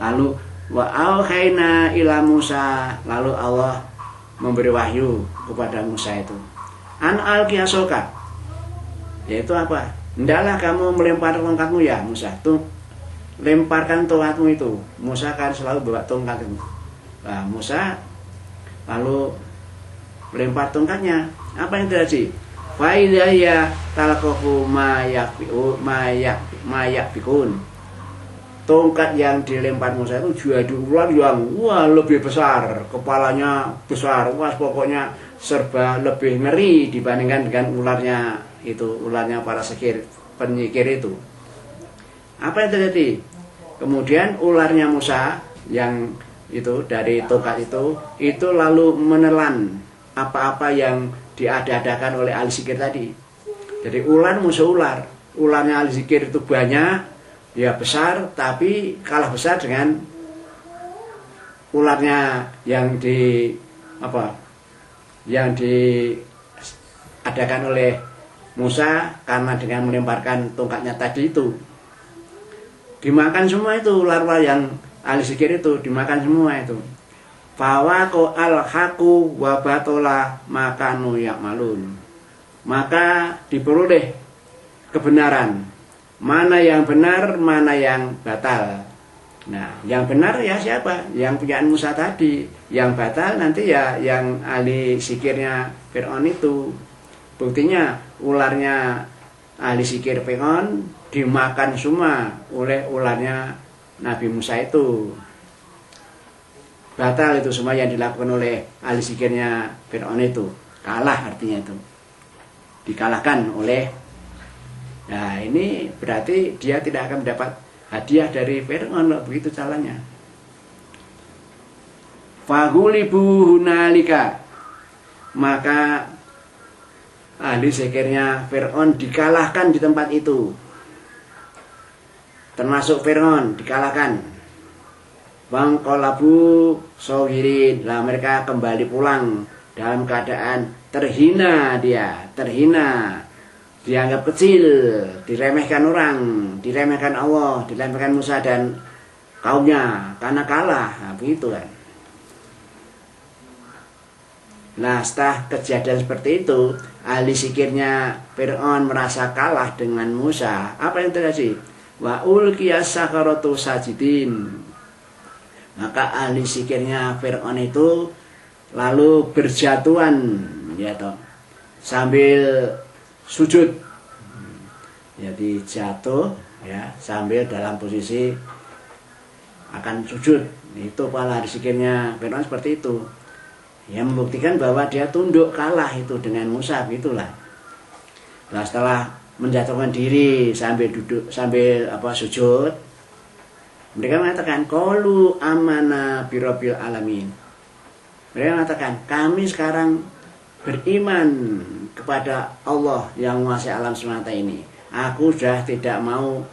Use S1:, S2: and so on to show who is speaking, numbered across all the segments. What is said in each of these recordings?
S1: Lalu wa auhayna ila Musa, lalu Allah memberi wahyu kepada Musa itu. An alqiyasoka, yaitu apa? Hendaklah kamu melempar tongkatmu ya Musa. Tuh, lemparkan tongkatmu itu. Musa kan selalu bawa tongkat itu. Nah, Musa lalu melempar tongkatnya. Apa yang terjadi? Fa idza hiya talaqafu ma yakfikun. Tongkat yang dilempar Musa itu jadi ular yang lebih besar, kepalanya besar, pokoknya serba lebih ngeri dibandingkan dengan ularnya para penyihir itu. Apa yang terjadi? Kemudian ularnya Musa yang itu dari tongkat itu lalu menelan apa-apa yang diada-adakan oleh ahli sihir tadi. Jadi ular musuh ular, ularnya ahli sihir itu banyak, ya besar, tapi kalah besar dengan ularnya yang diadakan oleh Musa, karena dengan melemparkan tongkatnya tadi itu dimakan semua itu ular-ular yang ahli sihir itu dimakan semua itu. Fawaqo al-haqu wa batola makanu ya'malun. Maka diperoleh kebenaran. Mana yang benar, mana yang batal. Nah, yang benar ya siapa? Yang punya Musa tadi. Yang batal nanti ya yang ahli sihirnya Fir'aun itu. Buktinya ularnya ahli sihir Fir'aun dimakan semua oleh ularnya Nabi Musa itu. Batal itu semua yang dilakukan oleh ahli sihirnya Fir'aun itu. Kalah artinya itu. Dikalahkan oleh. Nah, ini berarti dia tidak akan mendapat hadiah dari Fir'aun, begitu caranya. Fahulibu hunalika, maka ahli sihirnya Fir'aun dikalahkan di tempat itu. Termasuk Fir'aun dikalahkan. Wangqalabu sawirin, lah mereka kembali pulang dalam keadaan terhina, dianggap kecil, diremehkan orang, diremehkan Allah, diremehkan Musa dan kaumnya karena kalah. Nah, begitu kan. Nah, setelah kejadian seperti itu, ahli sihirnya Fir'aun merasa kalah dengan Musa. Apa yang terjadi? Wa ulqiyas sakharatu sajidin. Maka ahli sihirnya Fir'aun itu lalu berjatuhan, ya toh, sambil sujud. Jadi jatuh ya sambil dalam posisi akan sujud. Itu para ahli sihirnya Fir'aun seperti itu. Ya, membuktikan bahwa dia tunduk kalah itu dengan Musa, gitulah. Nah, setelah menjatuhkan diri sambil duduk sambil sujud, mereka mengatakan qalu amana birabbil alamin. Mereka mengatakan kami sekarang beriman kepada Allah yang menguasai alam semesta ini. Aku sudah tidak mau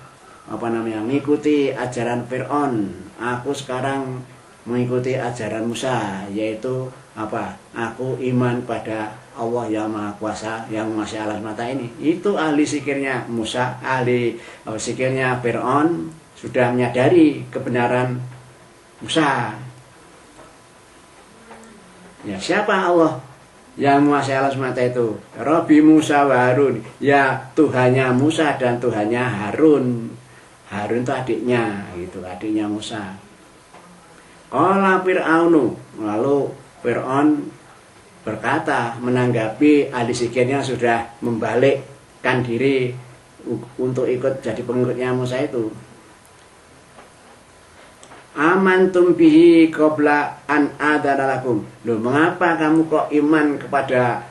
S1: mengikuti ajaran Fir'aun. Aku sekarang mengikuti ajaran Musa, yaitu aku iman pada Allah yang Maha Kuasa yang menguasai alam semesta ini. Itu ahli sihirnya Musa, ahli sihirnya Fir'aun sudah menyadari kebenaran Musa. Ya, siapa Allah yang menguasai alam semesta itu? Rabbi Musa wa Harun. Ya, Tuhannya Musa dan Tuhannya Harun. Harun itu adiknya, gitu, adiknya Musa. Qala Fir'aunu, lalu Fir'aun berkata menanggapi ahli sihirnya sudah membalikkan diri untuk ikut jadi pengikutnya Musa itu. Amantum bihi qabla an adzana lakum. Loh, mengapa kamu kok iman kepada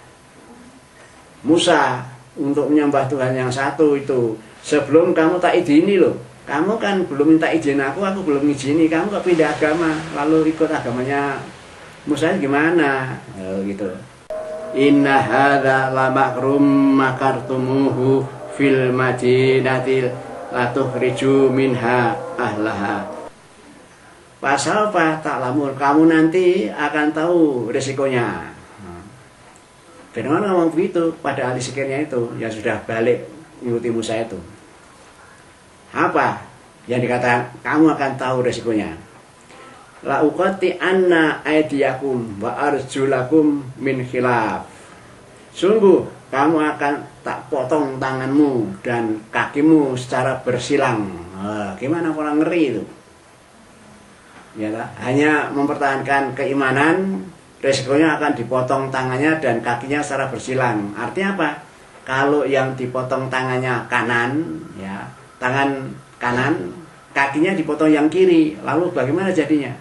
S1: Musa untuk menyembah Tuhan yang satu itu sebelum kamu tak izini loh. Kamu kan belum minta izin aku belum izini, kamu kok pindah agama lalu ikut agamanya Musa gimana? Gitu. Inna hadza la makrum makartumuhu fil madinatil la tukhriju minha ahlaha. Pasal apa tak lamun, kamu nanti akan tahu resikonya. Fir'aun ngomong begitu pada ahli sihirnya itu yang sudah balik mengikuti Musa itu. Apa yang dikatakan? Kamu akan tahu resikonya. la uqati anna aydiyakum wa arjulakum min khilaf. Sungguh kamu akan tak potong tanganmu dan kakimu secara bersilang. Gimana orang ngeri itu? Ya, hanya mempertahankan keimanan, resikonya akan dipotong tangannya dan kakinya secara bersilang. Artinya apa? Kalau yang dipotong tangannya kanan, ya, tangan kanan, kakinya dipotong yang kiri. Lalu bagaimana jadinya?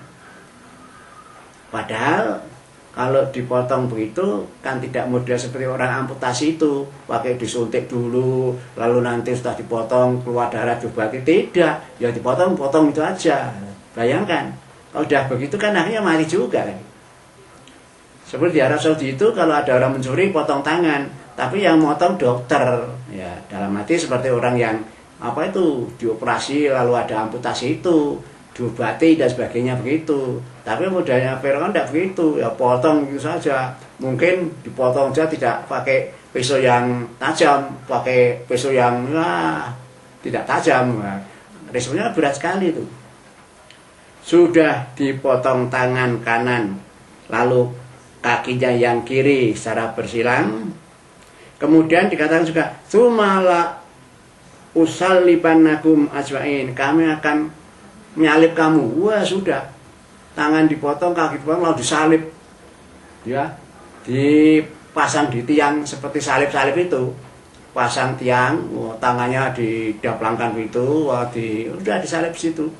S1: Padahal kalau dipotong begitu kan tidak model seperti orang amputasi itu, pakai disuntik dulu, lalu nanti sudah dipotong keluar darah coba. Tidak, ya dipotong-potong itu aja. Bayangkan, kalau udah begitu kan akhirnya mati juga kan. Seperti di Arab Saudi itu kalau ada orang mencuri potong tangan, tapi yang motong dokter. Ya, dalam arti seperti orang yang apa itu dioperasi lalu ada amputasi itu, diobati dan sebagainya begitu. Tapi modelnya Fir'aun tidak begitu, ya potong gitu saja. Mungkin dipotong saja tidak pakai pisau yang tajam, pakai pisau yang tidak tajam. Resikonya berat sekali itu. Sudah dipotong tangan kanan, lalu kakinya yang kiri secara bersilang. Kemudian dikatakan juga, "Tsumala usallibannakum ajwain." Kami akan menyalib kamu. Wah, sudah. Tangan dipotong, kaki dipotong, lalu disalib. Ya, dipasang di tiang seperti salib-salib itu. Pasang tiang, tangannya didaplangkan begitu, udah disalib situ.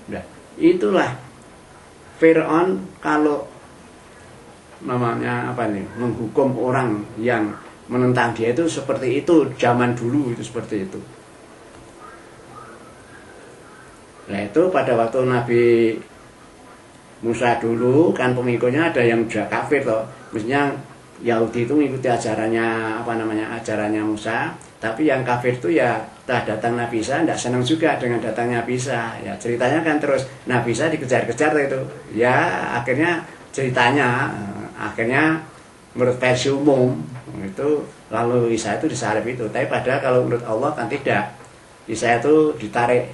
S1: Udah. Itulah Fir'aun kalau namanya apa nih, menghukum orang yang menentang dia itu seperti itu, zaman dulu itu seperti itu. Nah itu pada waktu Nabi Musa dulu kan pengikutnya ada yang sudah kafir toh. Mestinya Yahudi itu mengikuti ajarannya ajarannya Musa, tapi yang kafir itu ya telah datang Nabi Isa tidak senang juga dengan datangnya Nabi Isa. Ya ceritanya kan terus Nabi Isa dikejar-kejar itu. Ya akhirnya ceritanya menurut versi umum itu lalu Isa itu disalib itu. Tapi padahal kalau menurut Allah kan tidak. Isa itu ditarik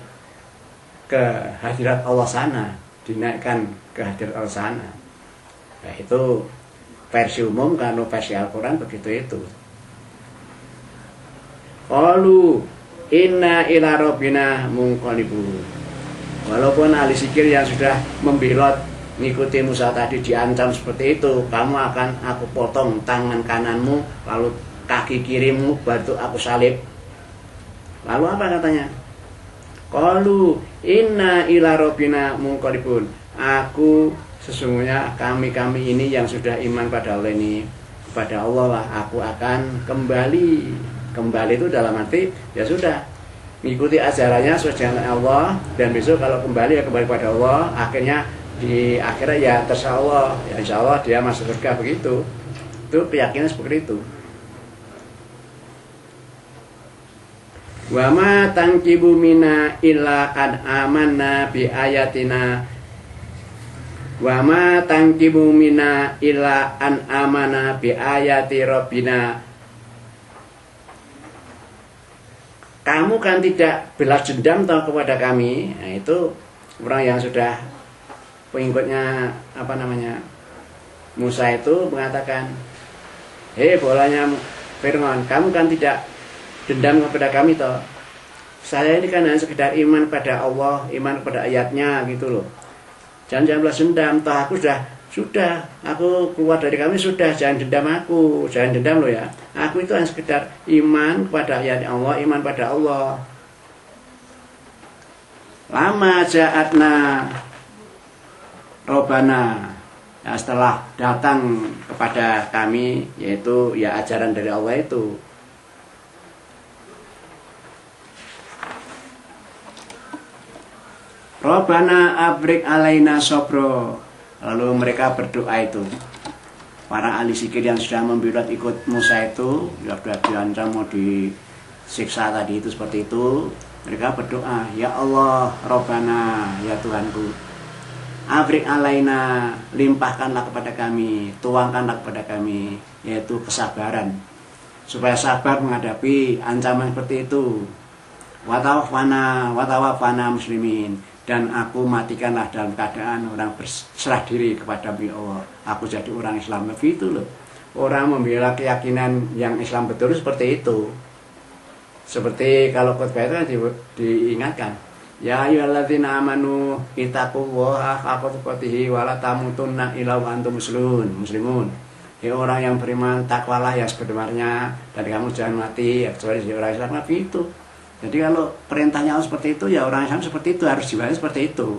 S1: ke hadirat Allah sana, dinaikkan ke hadirat Allah sana. Nah itu versi umum, karena versi Al-Quran begitu itu. Qalu inna ila rabbina munqalibun. Walaupun ahli zikir yang sudah membelot mengikuti Musa tadi diancam seperti itu, kamu akan aku potong tangan kananmu, lalu kaki kirimu, baru aku salib. Lalu apa katanya? Qalu inna ila rabbina munqalibun. Aku sesungguhnya kami ini yang sudah iman pada Allah ini, kepada Allah lah aku akan kembali. Kembali itu dalam arti ya sudah mengikuti ajarannya sesuai dengan Allah, dan besok kalau kembali ya kembali pada Allah. Akhirnya di akhirat ya terserah Allah, ya insya Allah dia masuk surga begitu. Itu keyakinan seperti itu. Wa ma tanqibu mina illa an amanna bi ayatina. Wa ma tanqibu mina illa an amana bi ayati rabbina. Kamu kan tidak balas dendam toh kepada kami. Nah, itu orang yang sudah pengikutnya Musa itu mengatakan, "Hei bolanya Fir'aun, kamu kan tidak dendam kepada kami toh. Saya ini kan hanya sekedar iman pada Allah, iman pada ayatnya gitu loh. Jangan balas dendam, toh aku sudah aku keluar dari kami sudah, jangan dendam aku, jangan dendam loh ya. Aku itu hanya sekedar iman pada ayat Allah, iman pada Allah. Lama ja'atna Robana, ya, setelah datang kepada kami, yaitu ya ajaran dari Allah itu. Robana abrik alaina sobro. Lalu mereka berdoa itu. Para ahli zikir yang sudah membelot ikut Musa itu, sudah diancam mau disiksa tadi itu seperti itu. Mereka berdoa, ya Allah, Robbana, ya Tuhanku, abrik alaina, limpahkanlah kepada kami, tuangkanlah kepada kami, yaitu kesabaran, supaya sabar menghadapi ancaman seperti itu. watawafana muslimin, dan aku matikanlah dalam keadaan orang berserah diri kepada Allah. Aku jadi orang Islam. Begitu loh. Orang membela keyakinan yang Islam betul seperti itu. Seperti kalau khotbah itu kan diingatkan, ya ayyuhalladzina amanu ittaqullaha haqqa tuqatih wa la tamutunna illa wa antum muslimun. Ya orang yang beriman, takwalah yang sebenarnya, dan kamu jangan mati kecuali orang Islam. Itu. Jadi kalau perintahnya seperti itu, ya orang Islam seperti itu, harus jiwanya seperti itu.